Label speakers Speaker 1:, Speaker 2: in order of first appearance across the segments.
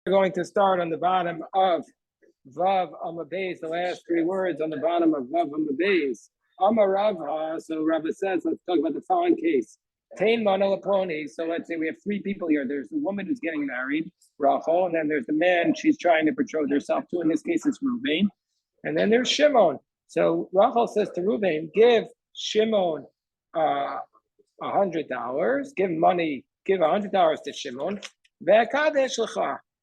Speaker 1: We're going to start on the bottom of Vav Amabeis, the last three words on the bottom of Vav Amabeis. Amarava, so Rabbi says, let's talk about the following case. Tain Manalaponi, so let's say we have three people here. There's the woman who's getting married, Rachel, and then there's the man she's trying to betroth herself to. In this case, it's Reuven. And then there's Shimon. So Rachel says to Reuven, give Shimon $100, give money, give $100 to Shimon,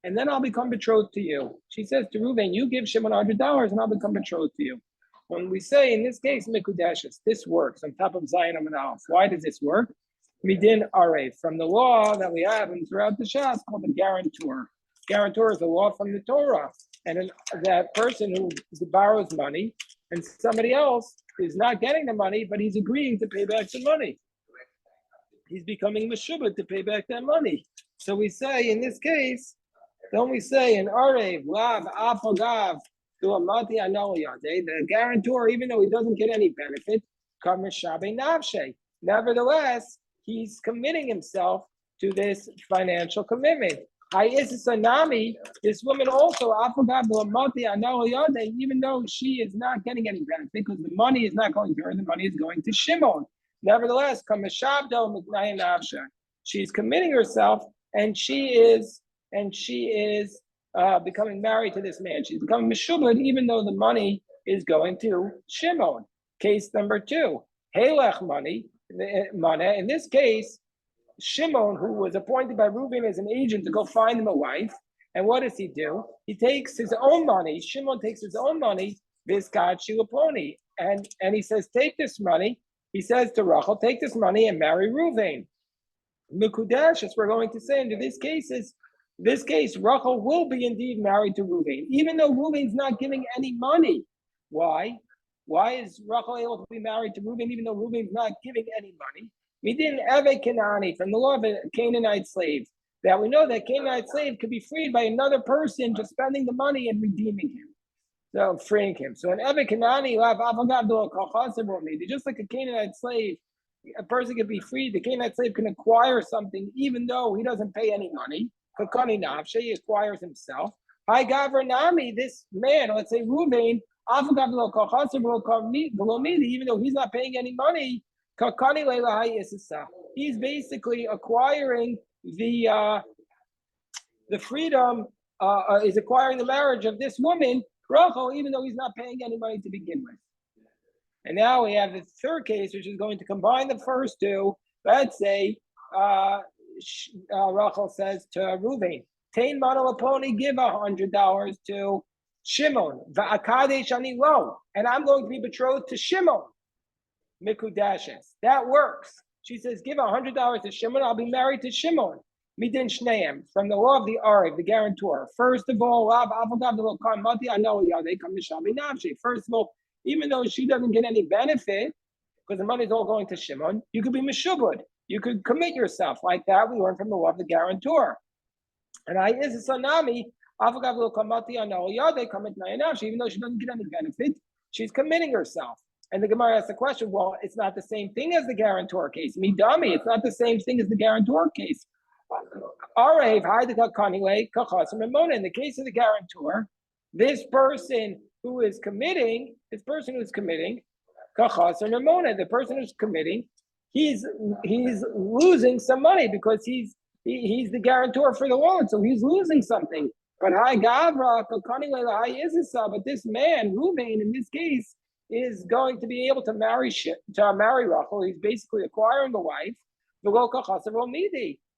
Speaker 1: and then I'll become betrothed to you. She says to Reuven, you give Shimon $100 and I'll become betrothed to you. When we say, in this case, Mikudeshes, this works on top of Zion and Aleph. Why does this work? Midin Aref, from the law that we have and throughout the Shas called the guarantor. Guarantor is a law from the Torah. And that person who borrows money and somebody else is not getting the money, but he's agreeing to pay back the money. He's becoming meshubah to pay back that money. So we say, in this case, don't we say in Arev, Lav, Afagav, to Amati Anoyade, the guarantor, even though he doesn't get any benefit, nevertheless, he's committing himself to this financial commitment. This woman also, even though she is not getting any benefit because the money is not going to her, the money is going to Shimon. Nevertheless, she's committing herself, and she is becoming married to this man. She's becoming meshubad, even though the money is going to Shimon. Case number two, Halech money. In this case, Shimon, who was appointed by Reuben as an agent to go find him a wife, and what does he do? He takes his own money. Shimon takes his own money, Vizkad Shilaponi, and he says, take this money. He says to Rachel, take this money and marry Reuven. Mikudash, as we're going to say in this case, Rachel will be indeed married to Reuven, even though Reuven's not giving any money. Why? Why is Rachel able to be married to Reuven, even though Reuven's not giving any money? We didn't have a Kenani from the law of a Canaanite slave, that we know that Canaanite slave could be freed by another person just spending the money and redeeming him. So freeing him. So an Eve Kanani, just like a Canaanite slave, a person can be freed. The Canaanite slave can acquire something even though he doesn't pay any money. He acquires himself. Hi Gavranami, this man, let's say Reuven, even though he's not paying any money, he's basically acquiring the freedom, is acquiring the marriage of this woman, Rachel, even though he's not paying any money to begin with. And now we have the third case, which is going to combine the first two. Let's say Rachel says to Reuven, Tain Manalaponi, give $100 to Shimon, Va'akadesh ani lo, and I'm going to be betrothed to Shimon. Mikudashes. That works. She says, give $100 to Shimon, I'll be married to Shimon. Midin Shneim, from the law of the Arev, the guarantor. First of all, even though she doesn't get any benefit, because the money is all going to Shimon, you could be meshubud. You could commit yourself like that. We learned from the law of the guarantor. And I is a sanami, even though she doesn't get any benefit, she's committing herself. And the Gemara asks the question, well, it's not the same thing as the guarantor case. Midami, it's not the same thing as the guarantor case. In the case of the guarantor, this person who is committing, the person who's committing, he's losing some money because he's the guarantor for the loan, so he's losing something. But but this man, Reuven, in this case, is going to be able to marry Rachel. He's basically acquiring a wife,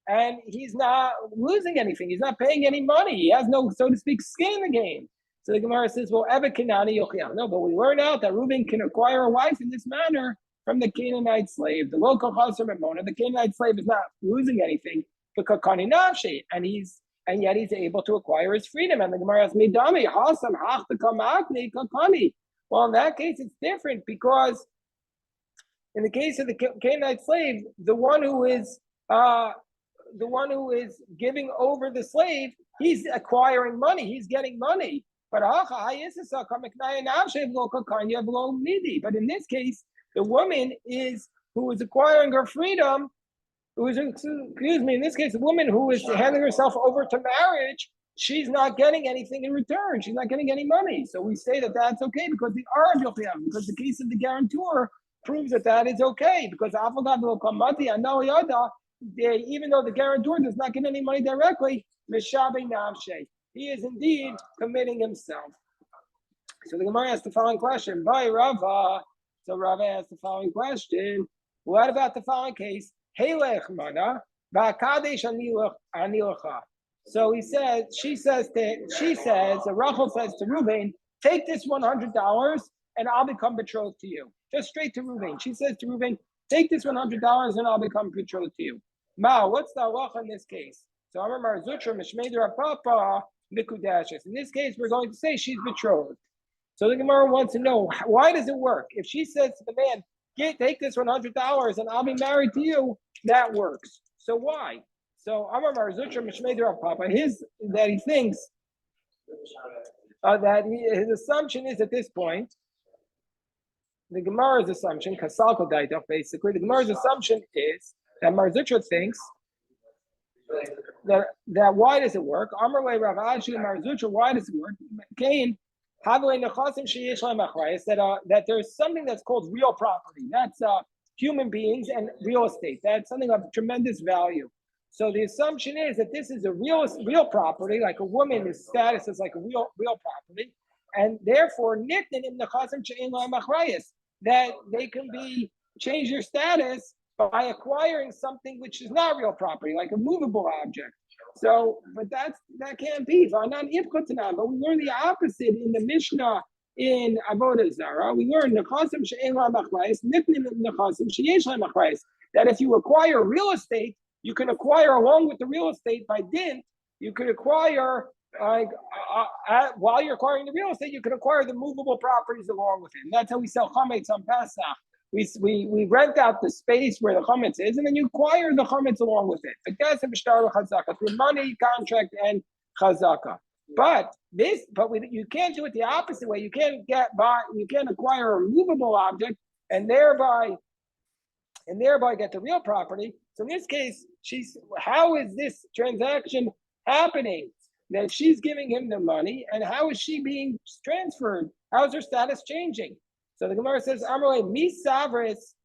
Speaker 1: and he's not losing anything. He's not paying any money. He has no, so to speak, skin in the game. So the Gemara says, well, no, but we learn out that Reuven can acquire a wife in this manner from the Canaanite slave. The local the Canaanite slave is not losing anything, and yet he's able to acquire his freedom. And the Gemara says, well, in that case, it's different because in the case of the Canaanite slave, the one who is giving over the slave, he's acquiring money, he's getting money. But in this case, the woman who is acquiring her freedom, in this case, a woman who is handing herself over to marriage, she's not getting anything in return. She's not getting any money. So we say that that's okay because the Arab Yochiyam, because the case of the guarantor proves that that is okay. Because even though the guarantor does not get any money directly, he is indeed committing himself. So the Gemara asks the following question. By Rava. So Rava asks the following question. What about the following case? Heilech mana va'kadesh anilecha. So Rachel says to Reuben, take this $100 and I'll become betrothed to you. Just straight to Reuben. She says to Reuben, take this $100 and I'll become betrothed to you. Ma, what's the halacha in this case? So Amar Zutra Mishmeder Papa Mikudashes. In this case, we're going to say she's betrothed. So the Gemara wants to know, why does it work? If she says to the man, take this $100 and I'll be married to you, that works. So why? So Amar Zutra Mishmeder Papa, his assumption is at this point, the Gemara's assumption, Kasalko Daitach, basically, the Gemara's assumption is that Mar Zutra thinks that why does it work? Amar Le Rav Ashi Mar Zutra, why does it work? Cain, that there's something that's called real property. That's human beings and real estate. That's something of tremendous value. So the assumption is that this is a real property, like a woman's status is like a real property, and therefore that they can change their status by acquiring something which is not real property, like a movable object. So, but that can't be. But we learn the opposite in the Mishnah in Avodah Zarah. We learn that if you acquire real estate, you can acquire along with the real estate by dint. You could acquire while you're acquiring the real estate, you can acquire the movable properties along with it. And that's how we sell chametz on Pesach. We rent out the space where the chametz is, and then you acquire the chametz along with it. But that's a b'shtar chazaka through money, contract, and chazaka. But you can't do it the opposite way. You can't acquire a movable object and thereby get the real property. So in this case, how is this transaction happening? That she's giving him the money, and how is she being transferred? How is her status changing? So the Gemara says, Amrle, mi savris.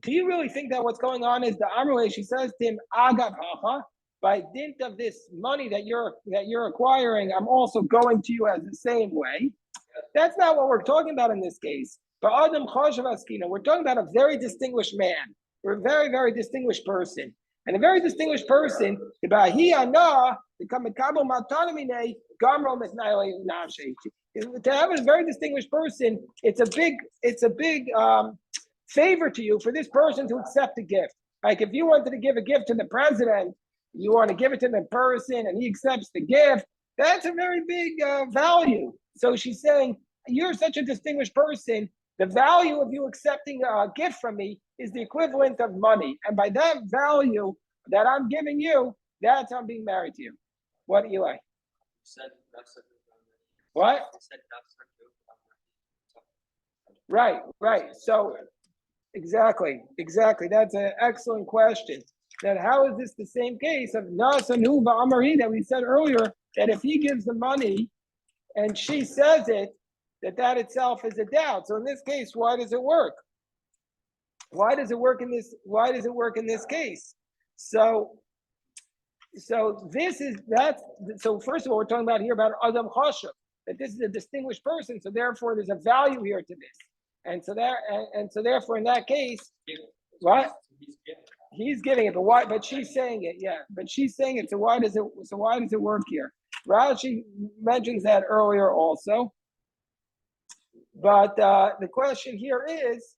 Speaker 1: Do you really think that what's going on is the Amrle? She says to him, Agav hacha, by dint of this money that you're acquiring, I'm also going to you as the same way. That's not what we're talking about in this case. But Adam Choshev Askina, we're talking about a very distinguished man. We're a very, very distinguished person. And a very distinguished person, to have a very distinguished person, it's a big favor to you for this person to accept a gift. Like if you wanted to give a gift to the president, you want to give it to the person and he accepts the gift, that's a very big value. So she's saying, you're such a distinguished person, the value of you accepting a gift from me is the equivalent of money. And by that value that I'm giving you, that's how I'm being married to you. What, Eli? What? Right. So, exactly. That's an excellent question. That how is this the same case of Nasanu Ba'amari that we said earlier, that if he gives the money and she says it, that itself is a doubt. So in this case, why does it work? Why does it work in this case? So this is that. So first of all, we're talking about here about Adam Chashav, that this is a distinguished person. So therefore, there's a value here to this, and so therefore, in that case, what he's giving it, but why? But she's saying it, yeah. But she's saying it. So why does it work here? Rashi mentions that earlier also. But the question here is,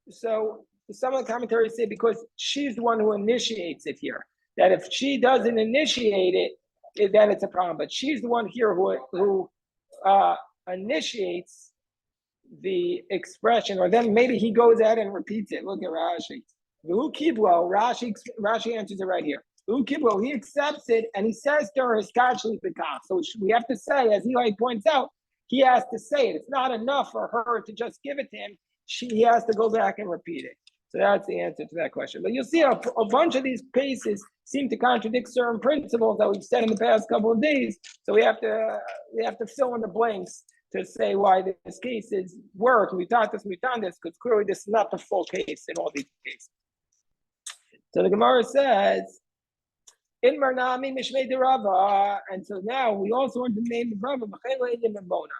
Speaker 1: so some of the commentaries say because she's the one who initiates it here, that if she doesn't initiate it, then it's a problem. But she's the one here who initiates the expression, or then maybe he goes out and repeats it. Look at Rashi. Rashi answers it right here. He accepts it and he says to her, so we have to say, as Eli points out, he has to say it. It's not enough for her to just give it to him. He has to go back and repeat it. So that's the answer to that question. But you'll see a bunch of these cases seem to contradict certain principles that we've said in the past couple of days. So we have to fill in the blanks to say why this case is work. We've done this, because clearly this is not the full case in all these cases. So the Gemara says, in Marnami Mishmei de Rava, and so now we also want the name of Rava,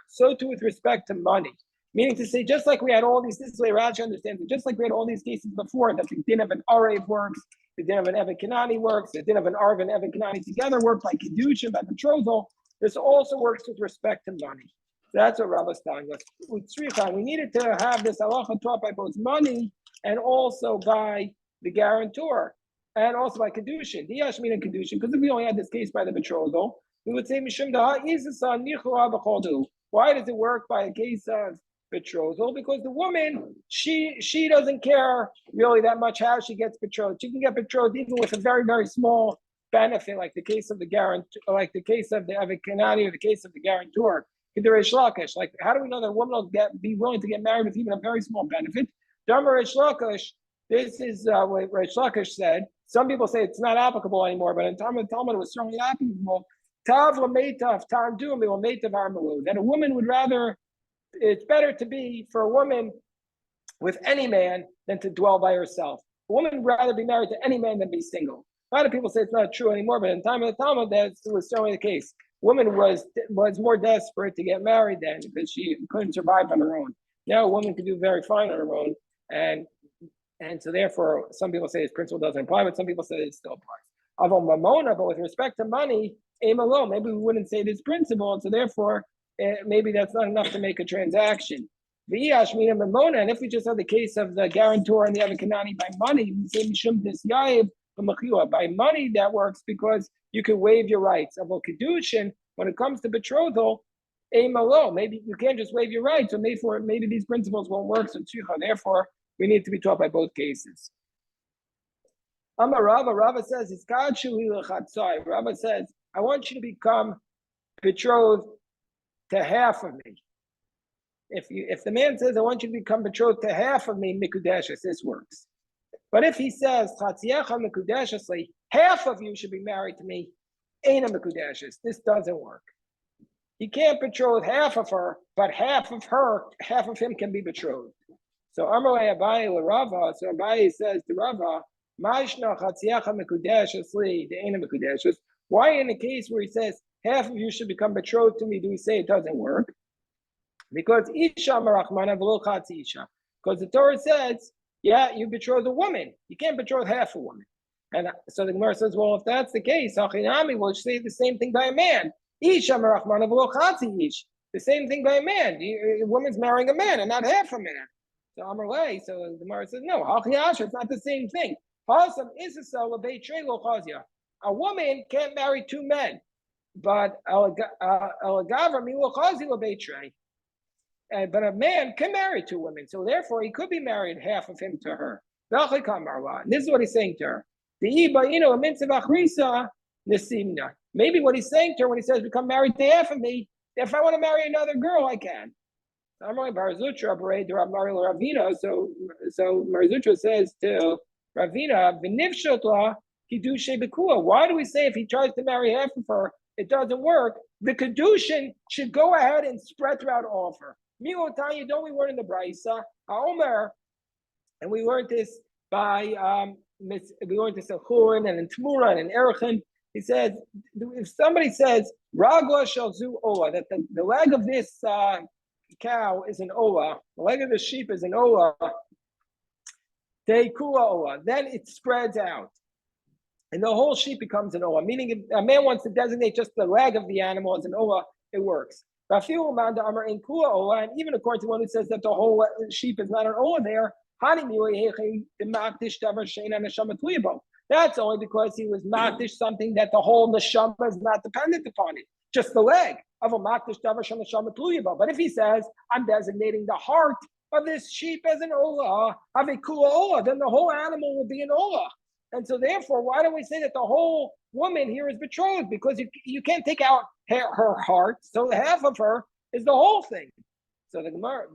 Speaker 1: so too with respect to money. Meaning to say, just like we had all these, this is the way Rashi understands it, just like we had all these cases before, that the din of an Arev works, the din of an Evet Kanani works, the din of an Arv and Evet Kanani together work by Kiddushin, by betrothal. This also works with respect to money. So that's what Rava is telling us. With Tzricha, we needed to have this halacha taught by both money and also by the guarantor, and also by Kiddushin. Diyashmin and Kiddushin, because if we only had this case by the betrothal, we would say, Mishum Daha Isasa Nichua B'Choldu. Why does it work by a case of betrothal? Because the woman, she doesn't care really that much how she gets betrothed. She can get betrothed even with a very, very small benefit, like the case of the guarantor, like the case of the Evet Kanani, or the case of the guarantor. Like, how do we know that a woman will be willing to get married with even a very small benefit? This is what Reish Lakish said. Some people say it's not applicable anymore, but in time of Talmud it was certainly applicable. That a woman would rather, it's better to be for a woman with any man than to dwell by herself. A woman would rather be married to any man than be single. A lot of people say it's not true anymore, but in time of the Talmud, that was certainly the case. Woman was more desperate to get married then because she couldn't survive on her own. Now a woman can do very fine on her own, and so therefore some people say this principle doesn't apply, but some people say it still applies. Avon mamona, but with respect to money, aim alone. Maybe we wouldn't say this principle, and so therefore maybe that's not enough to make a transaction. V'yashmina mamona, and if we just have the case of the guarantor and the Evet Kanani by money, we say mishum tisyayev b'machila. By money that works because you can waive your rights. Of Kiddushin, when it comes to betrothal, aim alone. Maybe you can't just waive your rights, so maybe these principles won't work. So therefore, we need to be taught by both cases. Amar Rava says, it's Rava says, I want you to become betrothed to half of me. If the man says, I want you to become betrothed to half of me, mikudeshes, this works. But if he says, half of you should be married to me, ain't a mikudeshes, this doesn't work. He can't betroth half of her, but half of him can be betrothed. So Amalei Abaye Rava. So Abaye says to Rava, why in the case where he says half of you should become betrothed to me, do we say it doesn't work? Because Isha Marachmana v'lo chatzi Isha. Because the Torah says, yeah, you betroth a woman. You can't betroth half a woman. And so the Gemara says, well, if that's the case, Achinami will say the same thing by a man. Isha Marachmana v'lo chatzi Ish. The same thing by a man. A woman's marrying a man and not half a man. So Amalei, so the Gemara says, no, it's not the same thing. A woman can't marry two men, but but a man can marry two women, so therefore he could be married half of him to her. This is what he's saying to her. Maybe what he's saying to her when he says become married to half of me, if I want to marry another girl, I can. So Marzutra says to Ravina, why do we say if he tries to marry half of her, it doesn't work? The Kiddushin should go ahead and spread throughout all of her. Don't we learn in the Braisa, Omer, and we learned this by we learned this in Chulin and in Tmura and in Erechim. He says, if somebody says Ragla Shalzu Ola, that the leg of this cow is an Ola, the leg of the sheep is an Ola, Teikua Ola, then it spreads out. And the whole sheep becomes an Ola. Meaning if a man wants to designate just the leg of the animal as an Ola, it works. And even according to one who says that the whole sheep is not an Ola there, that's only because he was makdish something that the whole neshama is not dependent upon it, just the leg of a makdish davar neshama tluyabo. But if he says, I'm designating the heart of this sheep as an olah, have a kula olah, then the whole animal will be an olah. And so therefore, why don't we say that the whole woman here is betrothed? Because you can't take out her heart, so half of her is the whole thing. So the Gemara,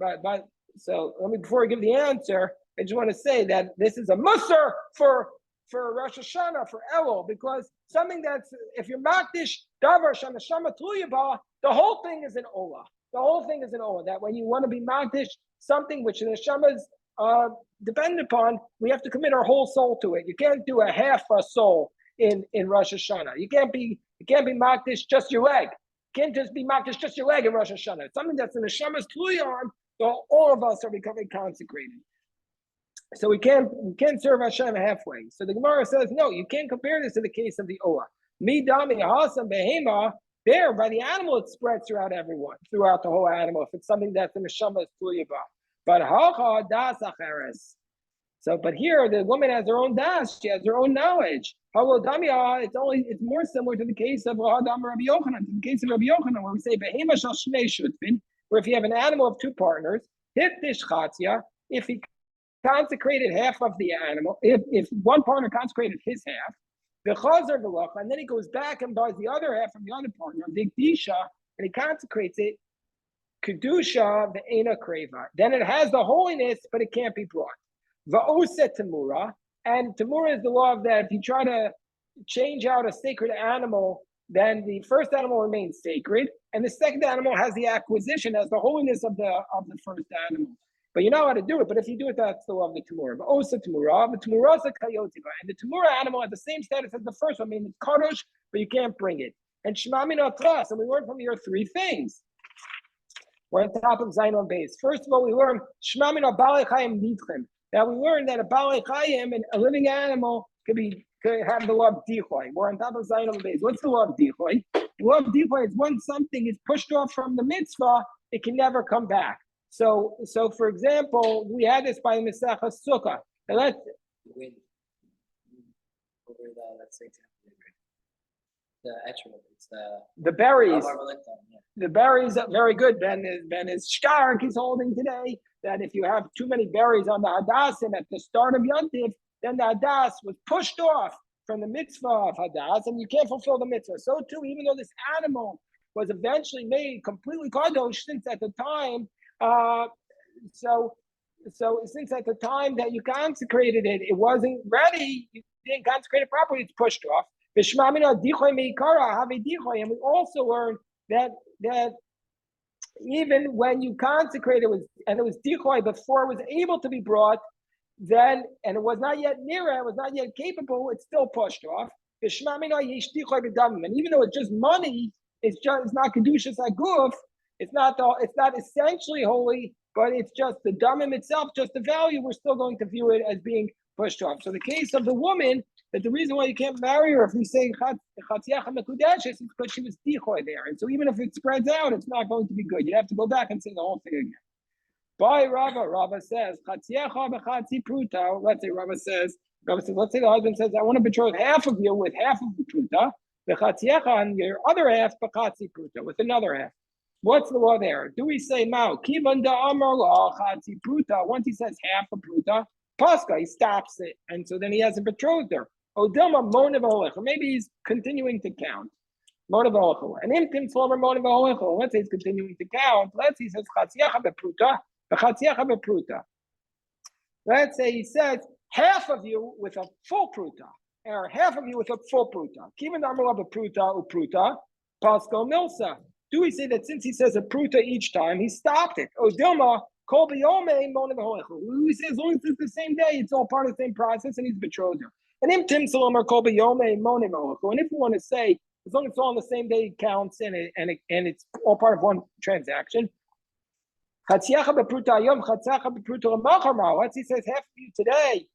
Speaker 1: so let me, before I give the answer, I just want to say that this is a musar for for Rosh Hashanah, for Elul, because something that's, if you're Makdish, Davar, Shanashama, Tuliyaba, the whole thing is an Ola. The whole thing is an Ola. That when you want to be Makdish, something which the Neshama is dependent upon, we have to commit our whole soul to it. You can't do a half a soul in Rosh Hashanah. You can't be Makdish just your leg. You can't just be Makdish just your leg in Rosh Hashanah. It's something that's in the Neshama's Tluya on, so all of us are becoming consecrated. So we can't serve Hashem halfway. So the Gemara says, no, you can't compare this to the case of the Olah. Mi dami hasam behema, there by the animal it spreads throughout the whole animal. If it's something that's in the Neshama, it's Tuliyaba. But hacha das acheres. So, but here the woman has her own das. She has her own knowledge. It's more similar to the case of Rabbi Yochanan. In the case of Rabbi Yochanan, where we say behema shal shnei shutfin, where if you have an animal of two partners, hiftish chatzia, if he consecrated half of the animal, if one partner consecrated his half, the chazer v'locha, and then he goes back and buys the other half from the other partner, the disha, and he consecrates it, kedusha ve'ena kreva. Then it has the holiness, but it can't be brought. Va'oset tamura, and tamura is the law of that if you try to change out a sacred animal, then the first animal remains sacred, and the second animal has the acquisition, has the holiness of the first animal. But you know how to do it. But if you do it, that's the law of the Tamura. But also Tamura, the Tamura is a kayotiva. And the Tamura animal has the same status as the first one. I mean, it's kadosh, but you can't bring it. And Shema min atras. And we learned from here three things. We're on top of Zayin on base. First of all, we learned Shema min balei chayim nidchem. Now we learned that a balei chayim, a living animal, could have the law of dichoy. We're on top of Zayin on base. What's the law of dichoy? The law of dichoy is when something is pushed off from the mitzvah, it can never come back. So for example, we had this by Mesach Sukkah. Now let's say the actual, it's the berries. The berries are very good. Ben is stark. He's holding today that if you have too many berries on the Hadassim at the start of Yontif, then the Hadas was pushed off from the mitzvah of Hadas, and you can't fulfill the mitzvah. So too, even though this animal was eventually made completely kadosh, since at the time. So since at the time that you consecrated it, it wasn't ready, you didn't consecrate it properly, it's pushed off. And we also learned that even when you consecrated it was dichoy before it was able to be brought, then, and it was not yet near it was not yet capable, it's still pushed off. And even though it's just money, it's not kedushas aguf. It's not essentially holy, but it's just the damim itself, just the value. We're still going to view it as being pushed off. So the case of the woman, that the reason why you can't marry her if you say chatziach mekudesh is because she was dichoy there, and so even if it spreads out, it's not going to be good. You have to go back and say the whole thing again. By Rava says chatziach b'chatzi pruta. Let's say Rava says, let's say the husband says, I want to betroth half of you with half of the pruta, the chatziach on your other half b'chatzi pruta with another half. What's the law there? Do we say Mao? Kivan da amar la chatzi pruta. Once he says half a pruta, Pascha, he stops it, and so then he has a betrothed her. Odilma monev or maybe he's continuing to count. Monev and imtim former monev. Let's say he's continuing to count. Let's say he says chatziacha bepruta, b'chatziacha bepruta. Let's say he says half of you with a full pruta, or half of you with a full pruta. Kivan da amar la bepruta upruta, Pascha milsa. Do we say that since he says a pruta each time, he stopped it? O Dilma, kol b'yomei monev ha'olechu. We say as long as it's the same day, it's all part of the same process, and he's betrothed her. And im tim salomar kol b'yomei monev ha'olechu. And if you want to say, as long as it's all on the same day, it counts, and it's all part of one transaction. Chatziacha b'pruta yom, chatziacha b'pruta l'machar ma'o. Let's say he says half of you today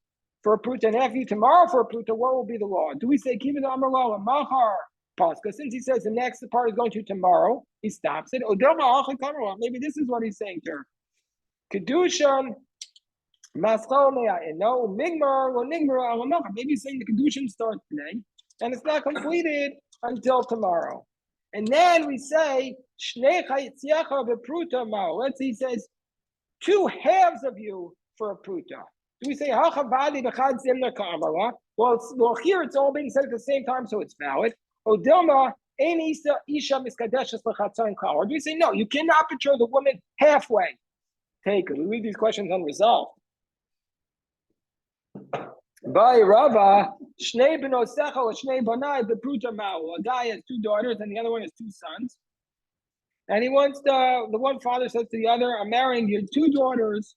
Speaker 1: for a pruta and half of you tomorrow for a pruta. What will be the law? Do we say kivan amar la l'machar? Pascha, since he says the next part is going to tomorrow, he stops it. Maybe this is what he's saying to her. Kiddushin, maschal me'ayin. No, migmar, lo nigmar al. Maybe he's saying the Kiddushin starts today, and it's not completed until tomorrow. And then we say, shnei chayitziacha bepruta mao. Let's see, he says, 2 halves of you for a pruta. Do we say, hachavadi b'chad zimna ka'amara? Well, here it's all being said at the same time, so it's valid. Odilma, ein isha miskadeshes l'chatzon kal. Or do we say, no, you cannot betroth the woman halfway? Take it. We leave these questions unresolved. By Rava, Shnei benosecha or Shnei banai bepruta ma'u. A guy has two daughters and the other one has two sons. And he wants the one father says to the other, I'm marrying your two daughters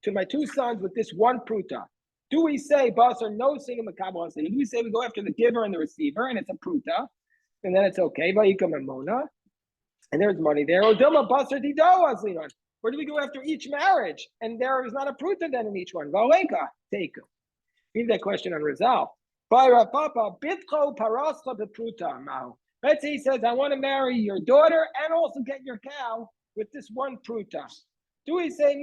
Speaker 1: to my two sons with this one pruta. Do we say bas or no singing makabel? Do we say we go after the giver and the receiver and it's a pruta, and then it's okay? And there's money there. Or do we go after each marriage and there is not a pruta then in each one? Take leave that question unresolved. Let's say he says, I want to marry your daughter and also get your cow with this one pruta. Do we say, is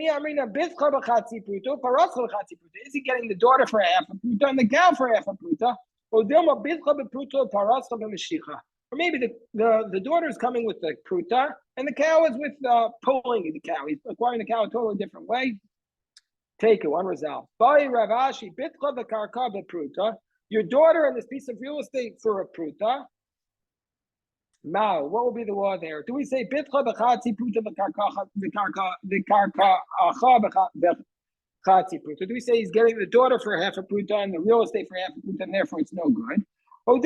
Speaker 1: he getting the daughter for half a pruta and the cow for half a pruta? Or maybe the daughter is coming with the pruta and the cow is with pulling the cow. He's acquiring the cow a totally different way. Take it, unresolved. Your daughter and this piece of real estate for a pruta. Now, what will be the law there? Do we say bitcha b'chatzi pruta b'chatzi pruta? Do we say he's getting the daughter for half a pruta and the real estate for half a pruta, and therefore it's no good? Or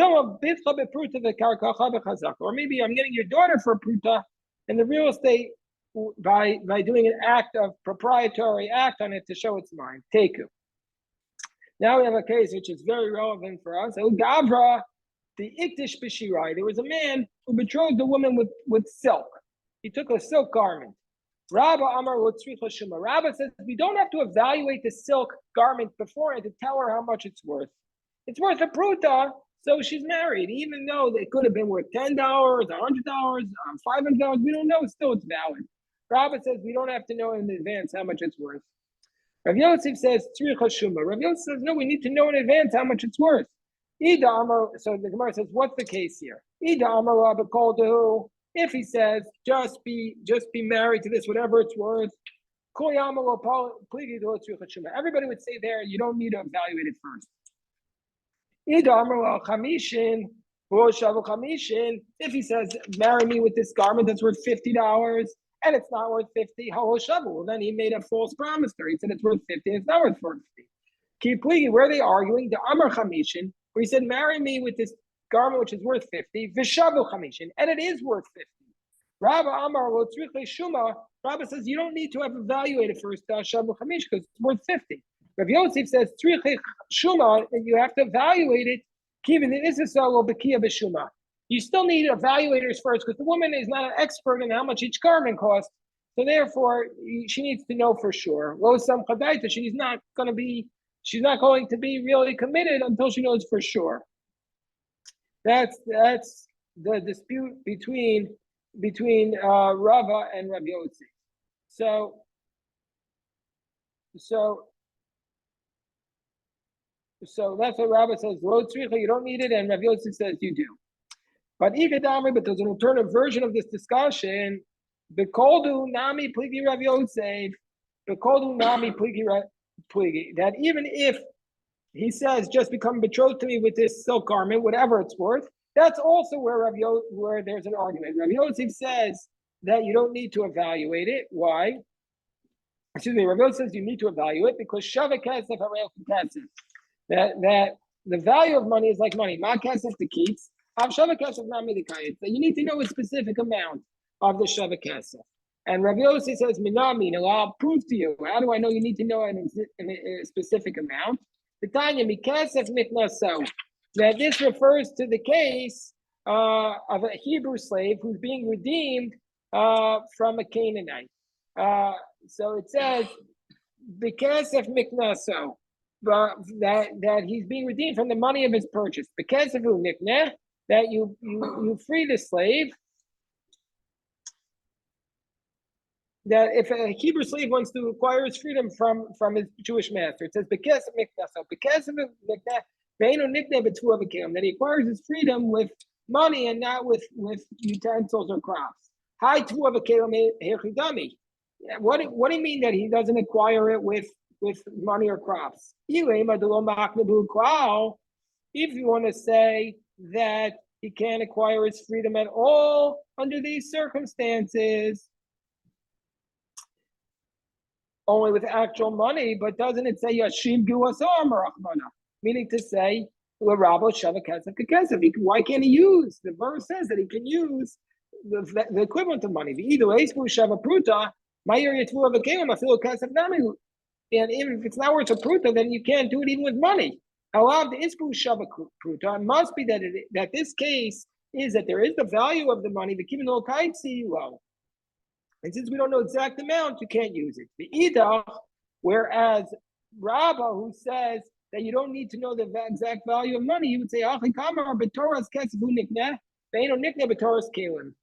Speaker 1: maybe I'm getting your daughter for a pruta and the real estate by doing an act of proprietary act on it to show it's mine. Take it. Now we have a case which is very relevant for us. Gavra, the Iktish Bishirai. There was a man who betrothed a woman with silk. He took a silk garment. Rabba Amar Shuma. Rabba says we don't have to evaluate the silk garment beforehand to tell her how much it's worth. It's worth a pruta, so she's married, even though it could have been worth $10, $100, $500. We don't know. Still, it's valid. Rabba says we don't have to know in advance how much it's worth. Rav Yosef says tzricha shuma. Rav Yosef says no, we need to know in advance how much it's worth. So the Gemara says, what's the case here? If he says just be married to this, whatever it's worth, everybody would say there you don't need to evaluate it first. If he says marry me with this garment that's worth $50 and it's not worth 50, well then he made a false promise there. He said it's worth 50 and it's not worth 50. Where are they arguing? The Amar Chamishin, where he said, marry me with this garment which is worth 50, Vishavu Chamishin, and it is worth 50. Rabba Amar Shuma, Rabba says you don't need to have evaluated first Shavu Chamish because it's worth 50. Rav Yosef says Shuma, and you have to evaluate it. You still need evaluators first because the woman is not an expert in how much each garment costs. So therefore, she needs to know for sure. She's not going to be really committed until she knows for sure. That's the dispute between Rava and Rav Yosef. So that's what Rava says. You don't need it, and Rav Yosef says you do. But there's an alternative version of this discussion. Bekoldu nami pligi Rav Yosef. Bekoldu nami pligi pligi. That even if he says just become betrothed to me with this silk garment, whatever it's worth, that's also where where there's an argument. Rav Yosef says that you don't need to evaluate it. Why? Rav Yosef says you need to evaluate because shaveh kesef harei kesef. That the value of money is like money. Ma kesef the keeps. Shaveh kesef nami the kayit. So you need to know a specific amount of the shaveh kesef. And Rav Yosef says, Minami, no, I'll prove to you. How do I know you need to know a specific amount? The Tanya Mikesef Mitnaso. That this refers to the case of a Hebrew slave who's being redeemed from a Canaanite. So it says, Mikesef Mitnaso. That he's being redeemed from the money of his purchase. Mikesef Mitnah, that you free the slave. That if a Hebrew slave wants to acquire his freedom from his Jewish master, it says because of that he acquires his freedom with money and not with utensils or crops. Hi, what do you mean that he doesn't acquire it with money or crops? If you want to say that he can't acquire his freedom at all under these circumstances, only with actual money, but doesn't it say Yashim Guasam or Achmana? meaning to say, Rabbo Shava Kesef Kesef. Why can't he use? The verse says that he can use the equivalent of money. The either Espu Shava Pruta, Mayer Yetvu of a Kalim, Afil Kesef Nami. And if it's not worth a pruta, then you can't do it even with money. However, the ispu shava pruta, it must be that this case is that there is the value of the money, the kimin ol kaitzi low. And since we don't know exact amount, you can't use it. The idach, whereas Rabbah, who says that you don't need to know the exact value of money, he would say, Achi kamar b'toras kesevu nikneh, ve'eno nikneh b'toras kelim.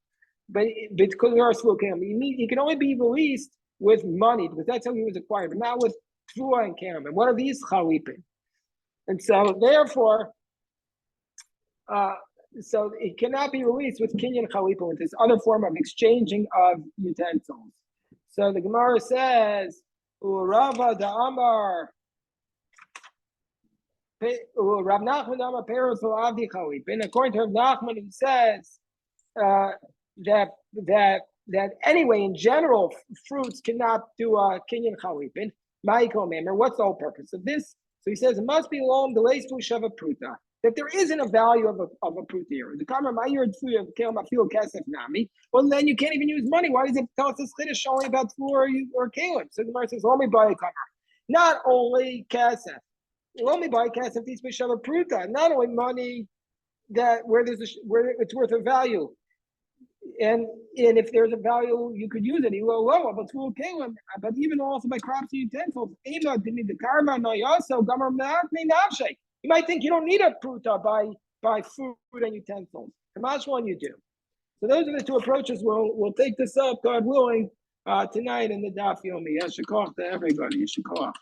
Speaker 1: But because there are slow kelim, he can only be released with money, because that's how he was acquired, but not with Tvua and Karam. And what are these chalipin? And so therefore, so it cannot be released with kinyan chalipin, with this other form of exchanging of utensils. So the Gemara says, Urava da Rav Nachman Amar Peros Avdi chalipin. According to Rav Nachman, he says that anyway, in general, fruits cannot do a kinyan chalipin. Ma'iko member. What's the whole purpose of this? So he says it must be long delays to shava pruta. That there isn't a value of a pruta here. The kamar ma'ir tfuya kel mafil kesef nami. Well, then you can't even use money. Why does it tell us this chiddush only about tfuya or kalim? So the Gemara says only buy a kamar, not only kesef. Only buy kesef these shava pruta. Not only money that where it's worth a value. And if there's a value, you could use it. But even also by crops and utensils, you might think you don't need a pruta by food and utensils. Kamash one you do. So those are the two approaches. We'll take this up, God willing, tonight in the daf yomi. Yeshikoch to everybody. Yeshikoch.